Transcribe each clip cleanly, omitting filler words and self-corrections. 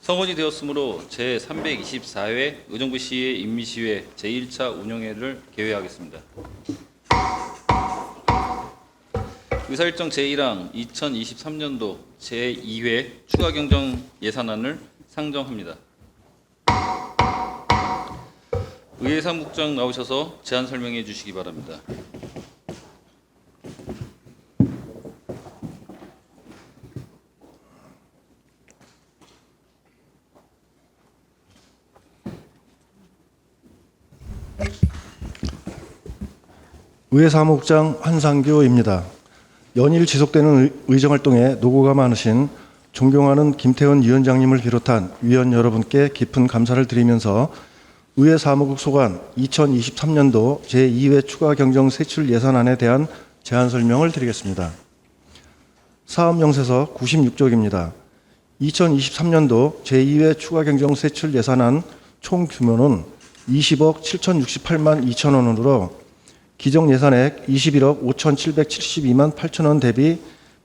성원이 되었으므로 제324회 의정부 시의회 임시시의회 제1차 운영회를 개회하겠습니다. 의사일정 제1항 2023년도 제2회 추가경정 예산안을 상정합니다. 의회 사무국장 나오셔서 제안 설명해 주시기 바랍니다. 의회 사무국장 한상규입니다. 연일 지속되는 의정활동에 노고가 많으신 존경하는 김태원 위원장님을 비롯한 위원 여러분께 깊은 감사를 드리면서 의회 사무국 소관 2023년도 제2회 추가 경정 세출 예산안에 대한 제안 설명을 드리겠습니다. 사업영세서 96쪽입니다. 2023년도 제2회 추가 경정 세출 예산안 총 규모는 20억 7,068만 2천 원으로 기정 예산액 21억 5,772만 8천 원 대비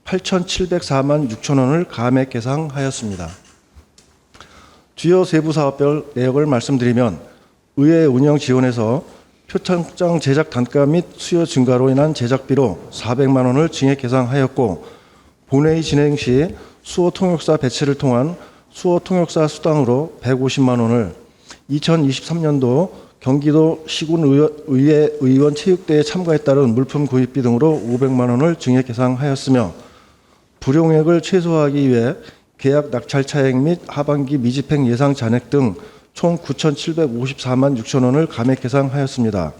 8,704만 6천 원을 감액 계상하였습니다. 주요 세부 사업별 내역을 말씀드리면 의회 운영 지원에서 표창장 제작 단가 및 수요 증가로 인한 제작비로 400만 원을 증액 계상하였고, 본회의 진행 시 수호 통역사 배치를 통한 수호 통역사 수당으로 150만 원을, 2023년도 경기도 시군의회 의원 체육대회에 참가에 따른 물품 구입비 등으로 500만 원을 증액 계상하였으며, 불용액을 최소화하기 위해 계약 낙찰 차액 및 하반기 미집행 예상 잔액 등 총 9,754만 6천 원을 감액 계상하였습니다.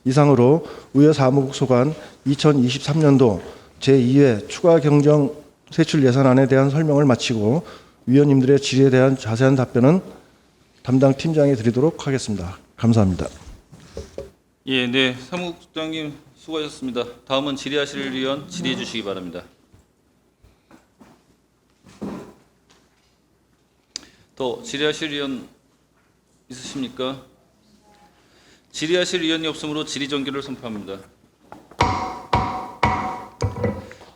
이상으로 의회 사무국 소관 2023년도 제2회 추가 경정 세출 예산안에 대한 설명을 마치고 위원님들의 질의에 대한 자세한 답변은 담당 팀장이 드리도록 하겠습니다. 감사합니다. 예, 네, 사무국장님 수고하셨습니다. 다음은 질의하실 위원 질의해 주시기 바랍니다. 더 질의하실 위원 있으십니까? 질의하실 위원이 없으므로 질의 정결을 선포합니다.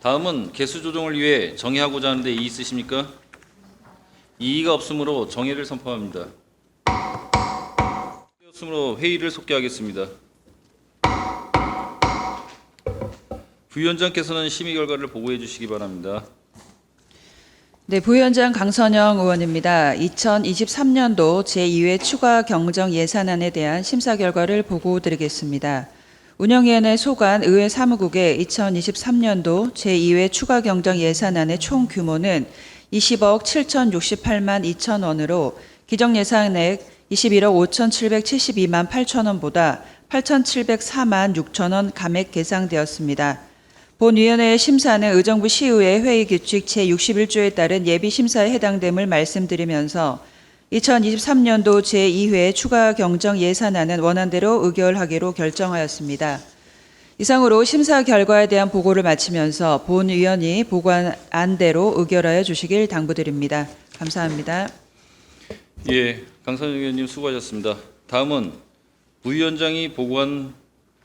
다음은 개수 조정을 위해 정의하고자 하는데 이의 있으십니까? 이의가 없으므로 정의를 선포합니다. 없으므로 회의를 속개하겠습니다. 부위원장께서는 심의 결과를 보고해 주시기 바랍니다. 네, 부위원장 강선영 의원입니다. 2023년도 제2회 추가 경정 예산안에 대한 심사 결과를 보고드리겠습니다. 운영위원회 소관 의회 사무국의 2023년도 제2회 추가 경정 예산안의 총 규모는 20억 7,068만 2천 원으로 기정 예산액 21억 5,772만 8천 원보다 8,704만 6천 원 감액 계상되었습니다. 본위원회의 심사는 의정부 시의회 회의 규칙 제61조에 따른 예비 심사에 해당됨을 말씀드리면서 2023년도 제2회 추가 경정 예산안은 원안대로 의결하기로 결정하였습니다. 이상으로 심사 결과에 대한 보고를 마치면서 본위원이 보고안대로 의결하여 주시길 당부드립니다. 감사합니다. 예, 강선영 의원님 수고하셨습니다. 다음은 부위원장이 보고한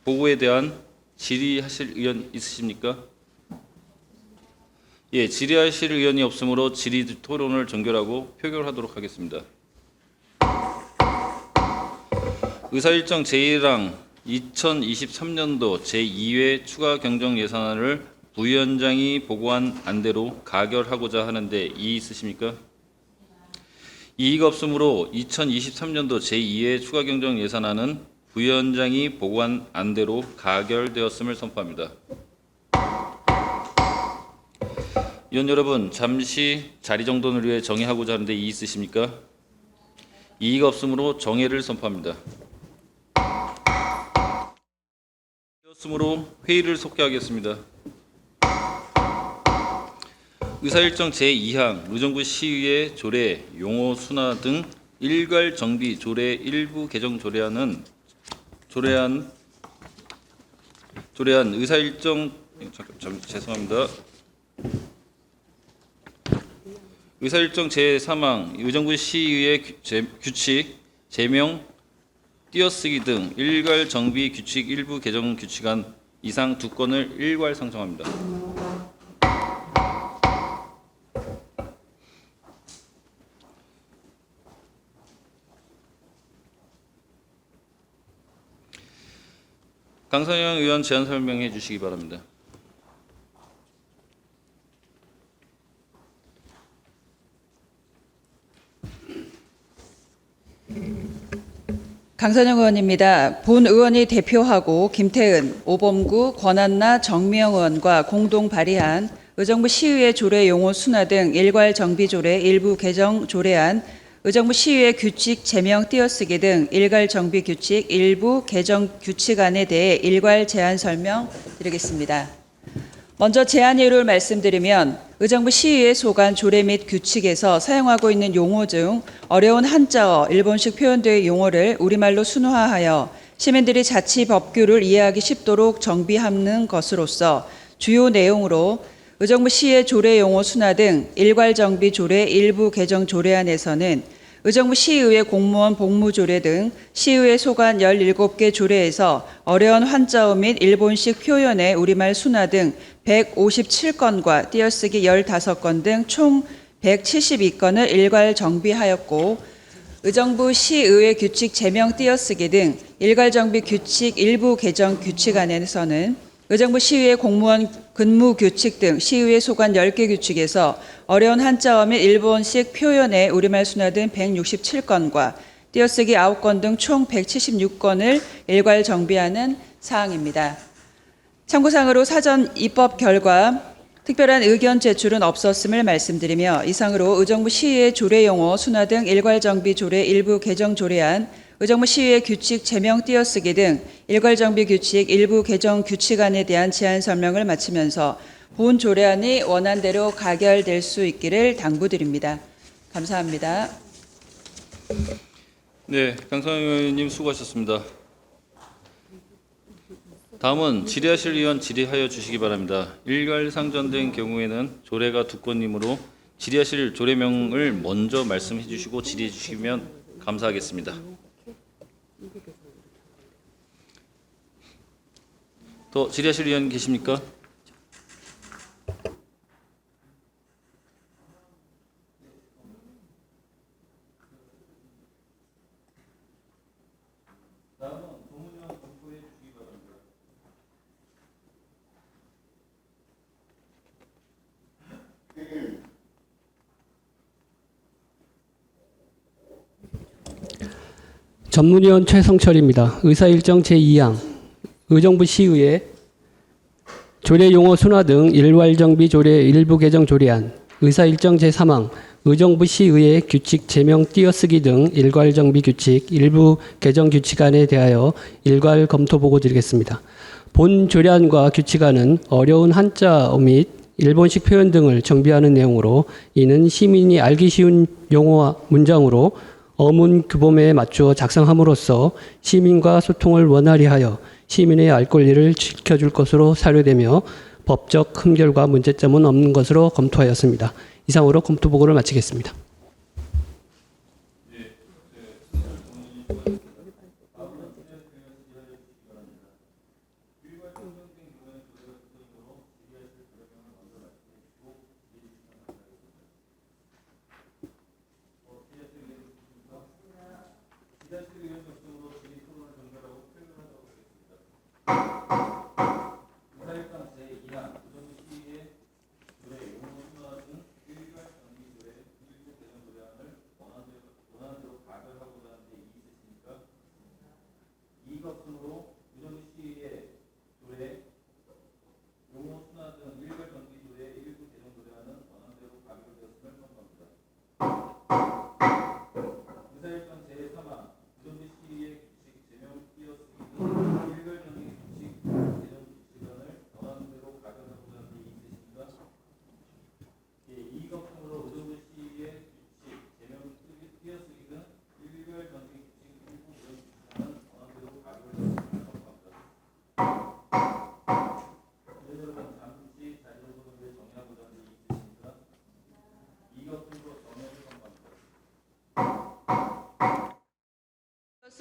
보고에 대한 질의하실 의원 있으십니까? 예, 질의하실 의원이 없으므로 질의 토론을 종결하고 표결하도록 하겠습니다. 의사일정 제1항 2023년도 제2회 추가 경정 예산안을 부위원장이 보고한 안대로 가결하고자 하는데 이의 있으십니까? 이의가 없으므로 2023년도 제2회 추가 경정 예산안은 부위원장이 보고한 안대로 가결되었음을 선포합니다. 위원 여러분, 잠시 자리 정돈을 위해 정회하고자 하는데 이의 있으십니까? 이의가 없으므로 정회를 선포합니다. 되었으므로 회의를 속개하겠습니다. 의사일정 제2항 의정부 시의회 조례, 용어 순화 등 일괄 정비 조례 일부 개정 조례안 의사일정 죄송합니다. 의사일정 제3항 의정부 시의회 규칙 제명 띄어쓰기 등 일괄 정비 규칙 일부 개정 규칙안 이상 두 건을 일괄 상정합니다. 강선영 의원 제안 설명해 주시기 바랍니다. 강선영 의원입니다. 본 의원이 대표하고 김태은, 오범구, 권한나, 정미영 의원과 공동 발의한 의정부 시의회 조례 용어 순화 등 일괄 정비 조례 일부 개정 조례안, 의정부 시의회 규칙 제명 띄어쓰기 등 일괄 정비 규칙 일부 개정 규칙안에 대해 일괄 제안 설명 드리겠습니다. 먼저 제안 이유를 말씀드리면 의정부 시의회 소관 조례 및 규칙에서 사용하고 있는 용어 중 어려운 한자어, 일본식 표현들의 용어를 우리말로 순화하여 시민들이 자치 법규를 이해하기 쉽도록 정비하는 것으로서 주요 내용으로 의정부 시의회 조례 용어 순화 등 일괄 정비 조례 일부 개정 조례안에서는 의정부 시의회 공무원 복무 조례 등 시의회 소관 17개 조례에서 어려운 한자어 및 일본식 표현의 우리말 순화 등 157건과 띄어쓰기 15건 등 총 172건을 일괄 정비하였고, 의정부 시의회 규칙 제명 띄어쓰기 등 일괄 정비 규칙 일부 개정 규칙안에서는 의정부 시의회 공무원 근무 규칙 등 시의회 소관 10개 규칙에서 어려운 한자어 및 일본식 표현의 우리말 순화 등 167건과 띄어쓰기 9건 등 총 176건을 일괄 정비하는 사항입니다. 참고사항으로 사전 입법 결과 특별한 의견 제출은 없었음을 말씀드리며, 이상으로 의정부 시의회 조례 용어 순화 등 일괄 정비 조례 일부 개정 조례안, 의정부 시의회 규칙 제명 띄어쓰기 등 일괄 정비 규칙 일부 개정 규칙안에 대한 제안 설명을 마치면서 본 조례안이 원안대로 가결될 수 있기를 당부드립니다. 감사합니다. 네, 강선영 의원님 수고하셨습니다. 다음은 질의하실 의원 질의하여 주시기 바랍니다. 일괄 상정된 경우에는 조례가 두 건이므로 질의하실 조례명을 먼저 말씀해 주시고 질의해 주시면 감사하겠습니다. 더 질의하실 의원 계십니까? 전문위원 최성철입니다. 의사일정 제2항 의정부 시의회 조례 용어 순화 등 일괄 정비 조례 일부 개정 조례안, 의사일정 제3항 의정부 시의회 규칙 제명 띄어쓰기 등 일괄 정비 규칙 일부 개정 규칙안에 대하여 일괄 검토 보고 드리겠습니다. 본 조례안과 규칙안은 어려운 한자어 및 일본식 표현 등을 정비하는 내용으로, 이는 시민이 알기 쉬운 용어와 문장으로 어문 규범에 맞추어 작성함으로써 시민과 소통을 원활히 하여 시민의 알 권리를 지켜줄 것으로 사료되며 법적 흠결과 문제점은 없는 것으로 검토하였습니다. 이상으로 검토 보고를 마치겠습니다.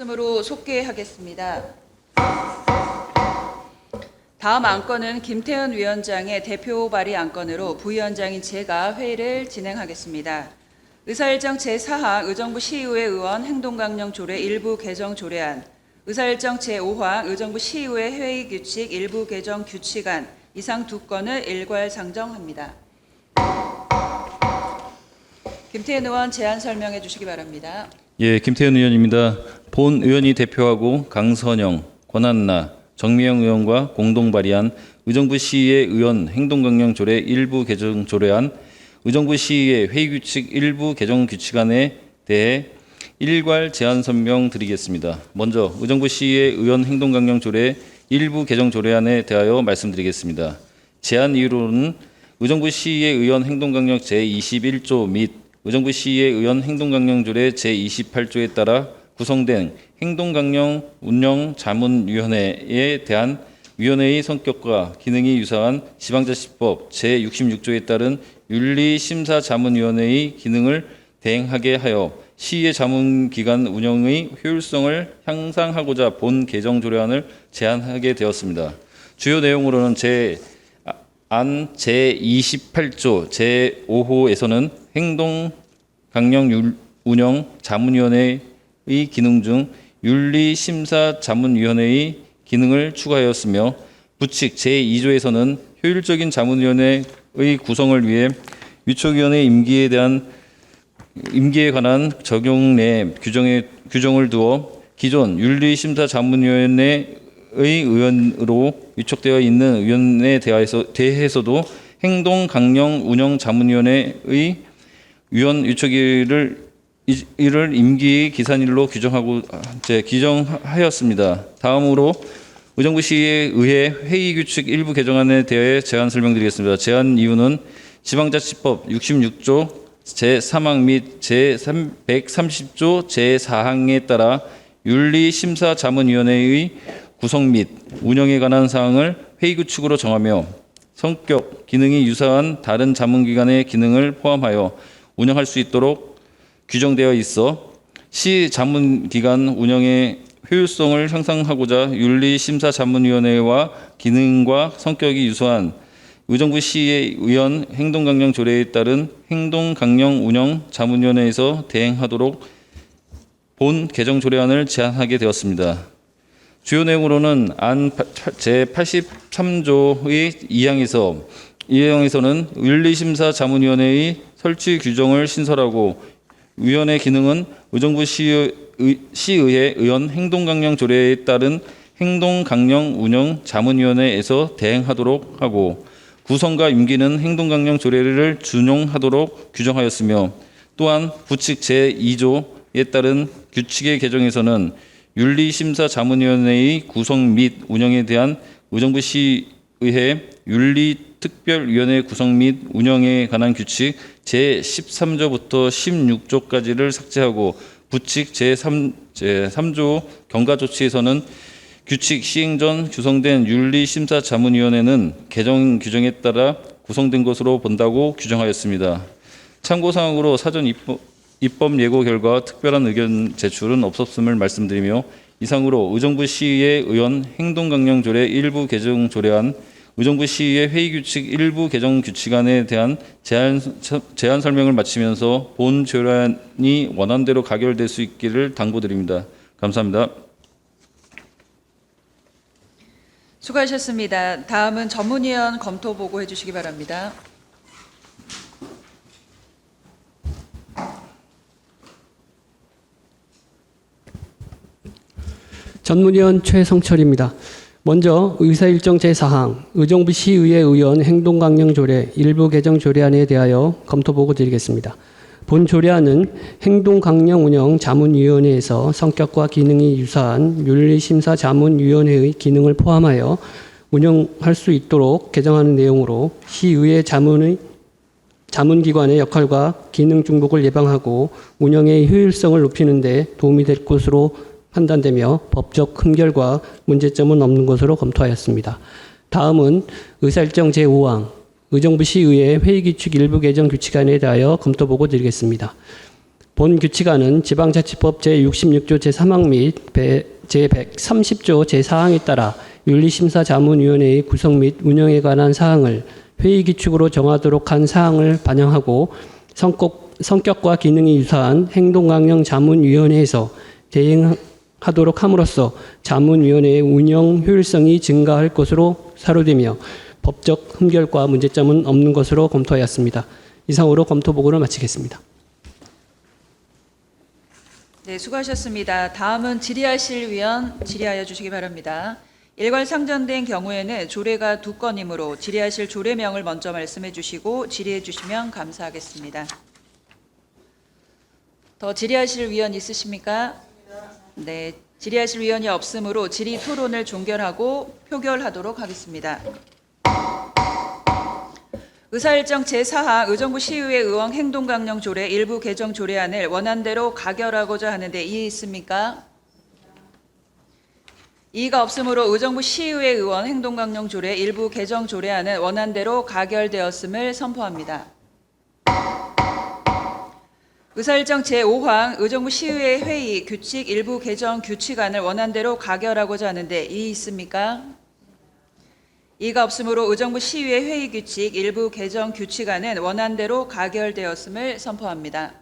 으로 속개하겠습니다. 다음 안건은 김태현 위원장의 대표 발의 안건으로 부위원장인 제가 회의를 진행하겠습니다. 의사일정 제4항 의정부 시의회 의원 행동강령 조례 일부 개정 조례안, 의사일정 제5항 의정부 시의회 회의규칙 일부 개정 규칙안 이상 2건을 일괄 상정합니다. 김태현 의원 제안 설명해 주시기 바랍니다. 예, 김태현 의원입니다. 본 의원이 대표하고 강선영, 권한나, 정미영 의원과 공동 발의한 의정부 시의회 의원 행동강령 조례 일부 개정 조례안, 의정부 시의회 회의규칙 일부 개정 규칙안에 대해 일괄 제안 설명 드리겠습니다. 먼저 의정부 시의회 의원 행동강령 조례 일부 개정 조례안에 대하여 말씀드리겠습니다. 제안 이유로는 의정부 시의회 의원 행동강령 제21조 및 의정부 시의회 의원 행동강령 조례 제28조에 따라 구성된 행동강령 운영 자문위원회에 대한 위원회의 성격과 기능이 유사한 지방자치법 제66조에 따른 윤리심사자문위원회의 기능을 대행하게 하여 시의회 자문기관 운영의 효율성을 향상하고자 본 개정 조례안을 제안하게 되었습니다. 주요 내용으로는 제28조 제5호에서는 행동강령 운영 자문위원회의 기능 중 윤리심사자문위원회의 기능을 추가하였으며, 부칙 제2조에서는 효율적인 자문위원회의 구성을 위해 위촉위원회 임기에 관한 적용 내 규정을 두어 기존 윤리심사자문위원회의 의원으로 위촉되어 있는 위원에 대해서도 행동강령 운영자문위원회의 위원 위촉일을 임기 기산일로 규정하였습니다. 다음으로 의정부 시의회 회의규칙 일부 개정안에 대해 제안 설명드리겠습니다. 제안 이유는 지방자치법 66조 제3항 및 제130조 제4항에 따라 윤리심사자문위원회의 구성 및 운영에 관한 사항을 회의규칙으로 정하며 성격, 기능이 유사한 다른 자문기관의 기능을 포함하여 운영할 수 있도록 규정되어 있어 시 자문기관 운영의 효율성을 향상하고자 윤리심사자문위원회와 기능과 성격이 유사한 의정부 시의 의원 행동강령 조례에 따른 행동강령 운영 자문위원회에서 대행하도록 본 개정 조례안을 제안하게 되었습니다. 주요 내용으로는 안 제83조의 2항에서는 윤리심사자문위원회의 설치 규정을 신설하고 위원회 기능은 의정부 시의회 의원 행동강령 조례에 따른 행동강령 운영 자문위원회에서 대행하도록 하고, 구성과 임기는 행동강령 조례를 준용하도록 규정하였으며, 또한 부칙 제2조에 따른 규칙의 개정에서는 윤리심사자문위원회의 구성 및 운영에 대한 의정부 시의회 윤리특별위원회 구성 및 운영에 관한 규칙 제13조부터 16조까지를 삭제하고, 부칙 제3조 경과조치에서는 규칙 시행 전 구성된 윤리심사자문위원회는 개정 규정에 따라 구성된 것으로 본다고 규정하였습니다. 참고사항으로 사전 입법 예고 결과 특별한 의견 제출은 없었음을 말씀드리며, 이상으로 의정부 시의회 의원 행동강령 조례 일부 개정 조례안, 의정부 시의회 회의규칙 일부 개정 규칙안에 대한 제안 설명을 마치면서 본 조례안이 원안대로 가결될 수 있기를 당부드립니다. 감사합니다. 수고하셨습니다. 다음은 전문위원 검토 보고해 주시기 바랍니다. 전문위원 최성철입니다. 먼저 의사일정 제4항 의정부 시의회 의원 행동강령 조례 일부 개정 조례안에 대하여 검토 보고 드리겠습니다. 본 조례안은 행동강령 운영 자문위원회에서 성격과 기능이 유사한 윤리심사자문위원회의 기능을 포함하여 운영할 수 있도록 개정하는 내용으로 시의회 자문기관의 역할과 기능 중복을 예방하고 운영의 효율성을 높이는 데 도움이 될 것으로 판단되며 법적 흠결과 문제점은 없는 것으로 검토하였습니다. 다음은 의사일정 제5항 의정부 시의회 회의규칙 일부 개정 규칙안에 대하여 검토 보고 드리겠습니다. 본 규칙안은 지방자치법 제66조 제3항 및 제130조 제4항에 따라 윤리심사자문위원회의 구성 및 운영에 관한 사항을 회의규칙으로 정하도록 한 사항을 반영하고, 성격과 기능이 유사한 행동강령 자문위원회에서 대행하도록 하도록 함으로써 자문위원회의 운영 효율성이 증가할 것으로 사료되며 법적 흠결과 문제점은 없는 것으로 검토하였습니다. 이상으로 검토 보고를 마치겠습니다. 네, 수고하셨습니다. 다음은 질의하실 위원 질의하여 주시기 바랍니다. 일괄 상정된 경우에는 조례가 2건이므로 질의하실 조례명을 먼저 말씀해 주시고 질의해 주시면 감사하겠습니다. 더 질의하실 위원 있으십니까? 네, 질의하실 위원이 없으므로 질의 토론을 종결하고 표결하도록 하겠습니다. 의사일정 제4하 의정부 시의회 의원 행동강령 조례 일부 개정 조례안을 원안대로 가결하고자 하는데 이의 있습니까? 이의가 없으므로 의정부 시의회 의원 행동강령 조례 일부 개정 조례안은 원안대로 가결되었음을 선포합니다. 의사일정 제5항 의정부 시의회 회의 규칙 일부 개정 규칙안을 원안대로 가결하고자 하는데 이의 있습니까? 이의가 없으므로 의정부 시의회 회의 규칙 일부 개정 규칙안은 원안대로 가결되었음을 선포합니다.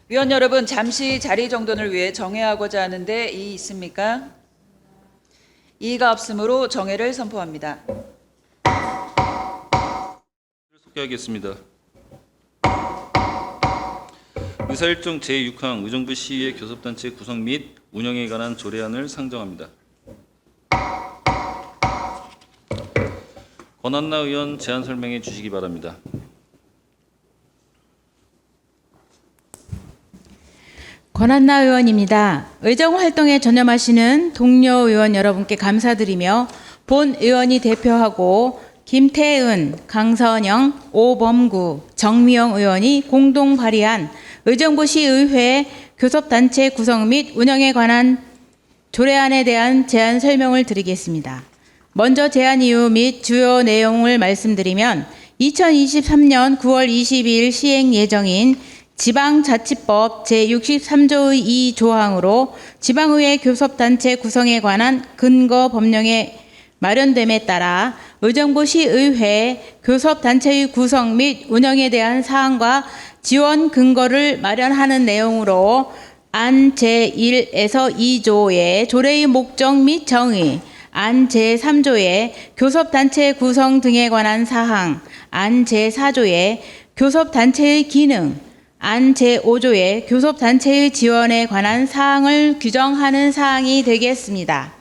위원 여러분, 잠시 자리 정돈을 위해 정회하고자 하는데 이의 있습니까? 이의가 없으므로 정회를 선포합니다. 소개하겠습니다. 의사일정 제6항 의정부 시의회 교섭단체 구성 및 운영에 관한 조례안을 상정합니다. 권한나 의원 제안 설명해 주시기 바랍니다. 권한나 의원입니다. 의정 활동에 전념하시는 동료 의원 여러분께 감사드리며 본 의원이 대표하고 김태은, 강선영, 오범구, 정미영 의원이 공동 발의한 의정부시의회 교섭단체 구성 및 운영에 관한 조례안에 대한 제안 설명을 드리겠습니다. 먼저 제안 이유 및 주요 내용을 말씀드리면 2023년 9월 22일 시행 예정인 지방자치법 제63조의 2조항으로 지방의회 교섭단체 구성에 관한 근거 법령에 마련됨에 따라 의정부시의회 교섭단체의 구성 및 운영에 대한 사항과 지원 근거를 마련하는 내용으로 안 제1에서 2조의 조례의 목적 및 정의, 안 제3조의 교섭단체 구성 등에 관한 사항, 안 제4조의 교섭단체의 기능, 안 제5조의 교섭단체의 지원에 관한 사항을 규정하는 사항이 되겠습니다.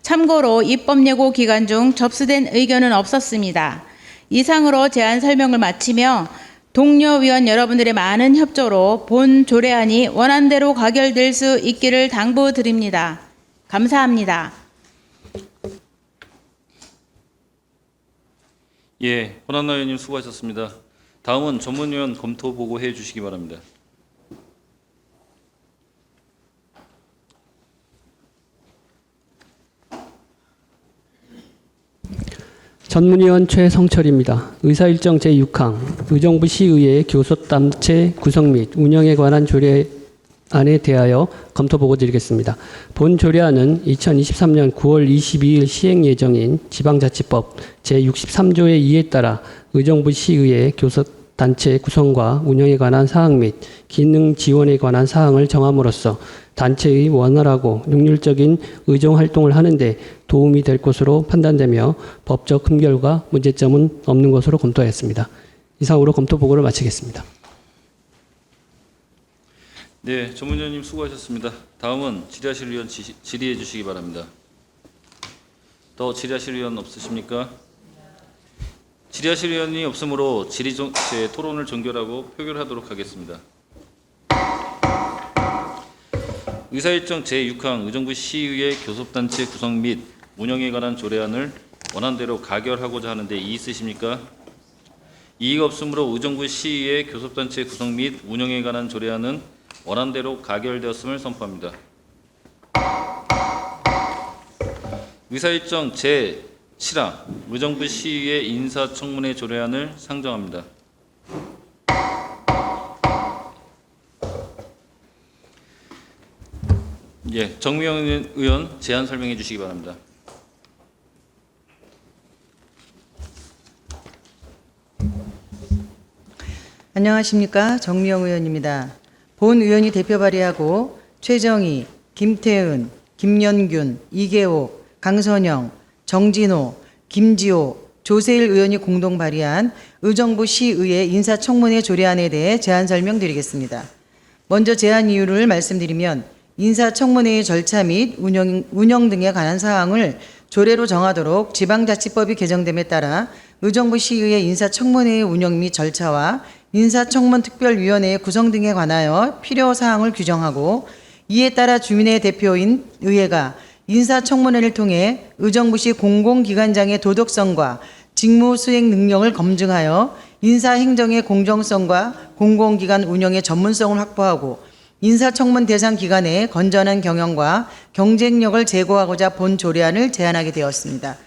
참고로 입법예고 기간 중 접수된 의견은 없었습니다. 이상으로 제안 설명을 마치며 동료 위원 여러분들의 많은 협조로 본 조례안이 원안대로 가결될 수 있기를 당부드립니다. 감사합니다. 예, 권한나 의원님 수고하셨습니다. 다음은 전문위원 검토 보고해 주시기 바랍니다. 전문위원 최성철입니다. 의사일정 제6항 의정부 시의회 교섭단체 구성 및 운영에 관한 조례안에 대하여 검토 보고 드리겠습니다. 본 조례안은 2023년 9월 22일 시행 예정인 지방자치법 제63조의 2에 따라 의정부 시의회 교섭단체 구성과 운영에 관한 사항 및 기능 지원에 관한 사항을 정함으로써 단체의 원활하고 능률적인 의정 활동을 하는 데 도움이 될 것으로 판단되며 법적 흠결과 문제점은 없는 것으로 검토하였습니다. 이상으로 검토 보고를 마치겠습니다. 네, 전문위원님 수고하셨습니다. 다음은 질의하실 위원 질의해 주시기 바랍니다. 더 질의하실 위원 없으십니까? 질의하실 위원이 없으므로 토론을 종결하고 표결하도록 하겠습니다. 의사일정 제6항 의정부 시의회 교섭단체 구성 및 운영에 관한 조례안을 원안대로 가결하고자 하는데 이의 있으십니까? 이의가 없으므로 의정부 시의회 교섭단체 구성 및 운영에 관한 조례안은 원안대로 가결되었음을 선포합니다. 의사일정 제7항 의정부 시의회 인사청문회 조례안을 상정합니다. 예, 정미영 의원 제안 설명해 주시기 바랍니다. 안녕하십니까. 정미영 의원입니다. 본 의원이 대표 발의하고 최정희, 김태은, 김연균, 이계호, 강선영, 정진호, 김지호, 조세일 의원이 공동 발의한 의정부 시의회 인사청문회 조례안에 대해 제안 설명드리겠습니다. 먼저 제안 이유를 말씀드리면 인사청문회의 절차 및 운영 등에 관한 사항을 조례로 정하도록 지방자치법이 개정됨에 따라 의정부 시의회 인사청문회의 운영 및 절차와 인사청문특별위원회의 구성 등에 관하여 필요 사항을 규정하고 이에 따라 주민의 대표인 의회가 인사청문회를 통해 의정부시 공공기관장의 도덕성과 직무 수행 능력을 검증하여 인사행정의 공정성과 공공기관 운영의 전문성을 확보하고 인사청문 대상 기관의 건전한 경영과 경쟁력을 제고하고자 본 조례안을 제안하게 되었습니다.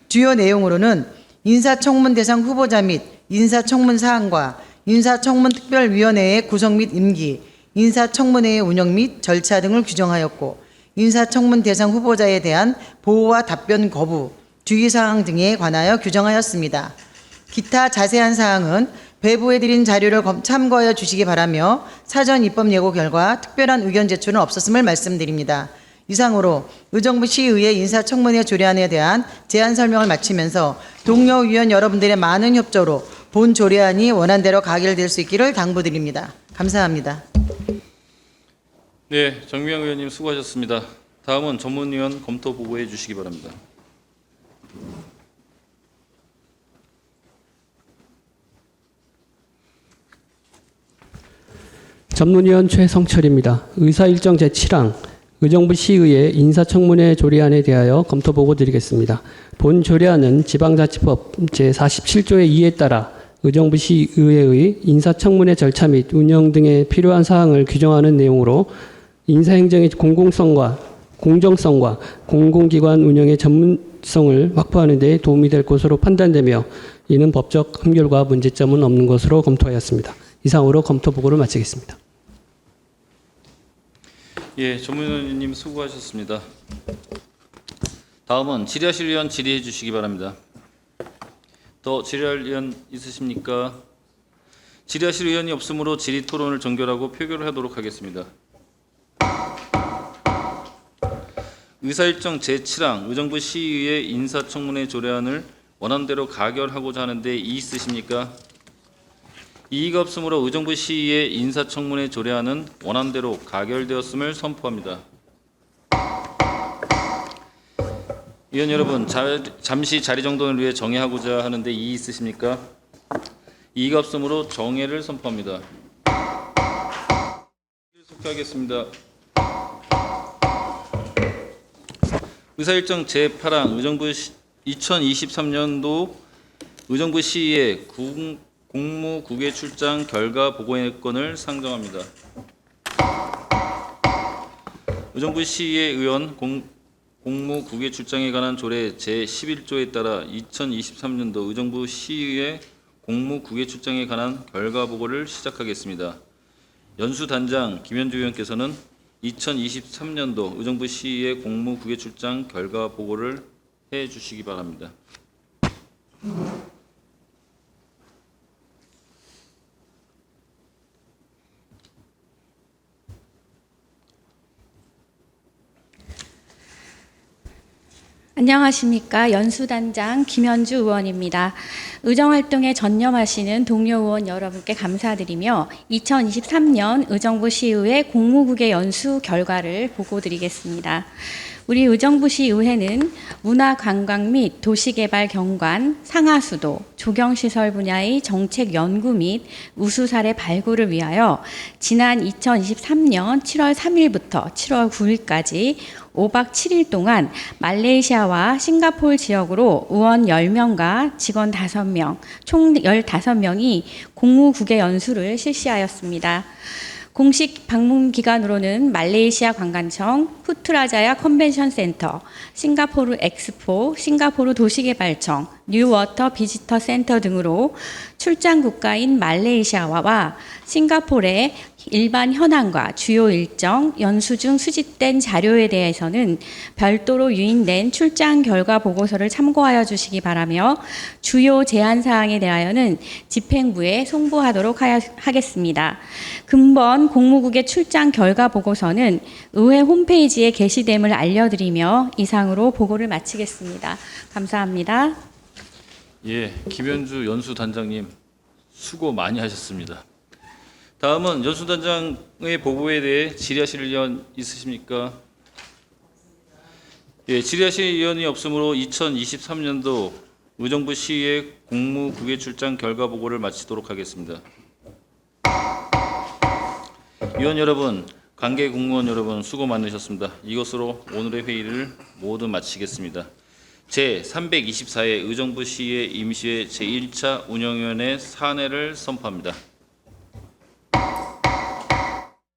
주요 내용으로는 인사청문 대상 후보자 및 인사청문 사항과 인사청문특별위원회의 구성 및 임기, 인사청문회의 운영 및 절차 등을 규정하였고 인사청문 대상 후보자에 대한 보호와 답변 거부, 주의사항 등에 관하여 규정하였습니다. 기타 자세한 사항은 배부해드린 자료를 참고하여 주시기 바라며 사전 입법 예고 결과 특별한 의견 제출은 없었음을 말씀드립니다. 이상으로 의정부 시의회 인사청문회 조례안에 대한 제안 설명을 마치면서 동료 위원 여러분들의 많은 협조로 본 조례안이 원안대로 가결될 수 있기를 당부드립니다. 감사합니다. 네, 정미영 의원님 수고하셨습니다. 다음은 전문위원 검토 보고해 주시기 바랍니다. 전문위원 최성철입니다. 의사일정 제7항 의정부 시의회 인사청문회 조례안에 대하여 검토 보고 드리겠습니다. 본 조례안은 지방자치법 제47조의 2에 따라 의정부 시의회의 인사청문회 절차 및 운영 등에 필요한 사항을 규정하는 내용으로 인사행정의 공공성과 공정성과 공공기관 운영의 전문성을 확보하는 데 도움이 될 것으로 판단되며 이는 법적 한결과 문제점은 없는 것으로 검토하였습니다. 이상으로 검토 보고를 마치겠습니다. 예, 전문위원님 수고하셨습니다. 다음은 질의하실 의원 질의해 주시기 바랍니다. 더 질의할 의원 있으십니까? 질의하실 의원이 없으므로 질의 토론을 종결하고 표결을 하도록 하겠습니다. 의사일정 제7항 의정부 시의회 인사청문회 조례안을 원안대로 가결하고자 하는데 이의 있으십니까? 이의가 없으므로 의정부 시의회 인사청문회 조례안은 원안대로 가결되었음을 선포합니다. 의원 여러분, 잠시 자리 정돈을 위해 정회하고자 하는데 이의 있으십니까? 이의가 없으므로 정회를 선포합니다. 속하겠습니다. 의사일정 제8항 의정부 2023년도 의정부 시의회 공무국외 출장 결과 보고건을 상정합니다. 의정부 시의회 의원 공무국외 출장에 관한 조례 제11조에 따라 2023년도 의정부 시의회 공무국외 출장에 관한 결과 보고를 시작하겠습니다. 연수단장 김현주 의원께서는 2023년도 의정부 시의회 공무국외 출장 결과 보고를 해 주시기 바랍니다. 안녕하십니까. 연수단장 김현주 의원입니다. 의정활동에 전념하시는 동료 의원 여러분께 감사드리며 2023년 의정부 시의회 공무국외 연수 결과를 보고드리겠습니다. 우리 의정부 시의회는 문화관광 및 도시개발 경관, 상하수도, 조경시설 분야의 정책 연구 및 우수 사례 발굴을 위하여 지난 2023년 7월 3일부터 7월 9일까지 5박 7일 동안 말레이시아와 싱가포르 지역으로 의원 10명과 직원 5명, 총 15명이 공무국외 연수를 실시하였습니다. 공식 방문 기관으로는 말레이시아 관광청, 푸트라자야 컨벤션 센터, 싱가포르 엑스포, 싱가포르 도시개발청, 뉴워터 비지터 센터 등으로 출장 국가인 말레이시아와 싱가포르의 일반 현황과 주요 일정, 연수 중 수집된 자료에 대해서는 별도로 유인된 출장 결과 보고서를 참고하여 주시기 바라며 주요 제한 사항에 대하여는 집행부에 송부하도록 하겠습니다. 금번 공무국의 출장 결과 보고서는 의회 홈페이지에 게시됨을 알려드리며 이상으로 보고를 마치겠습니다. 감사합니다. 예, 김현주 연수단장님 수고 많이 하셨습니다. 다음은 연수단장의 보고에 대해 질의하실 의원 있으십니까? 예, 질의하실 의원이 없으므로 2023년도 의정부 시의회 공무국외 출장 결과 보고를 마치도록 하겠습니다. 위원 여러분, 관계 공무원 여러분 수고 많으셨습니다. 이것으로 오늘의 회의를 모두 마치겠습니다. 제324회 의정부 시의회 임시회 제1차 운영위원회 사내를 선포합니다.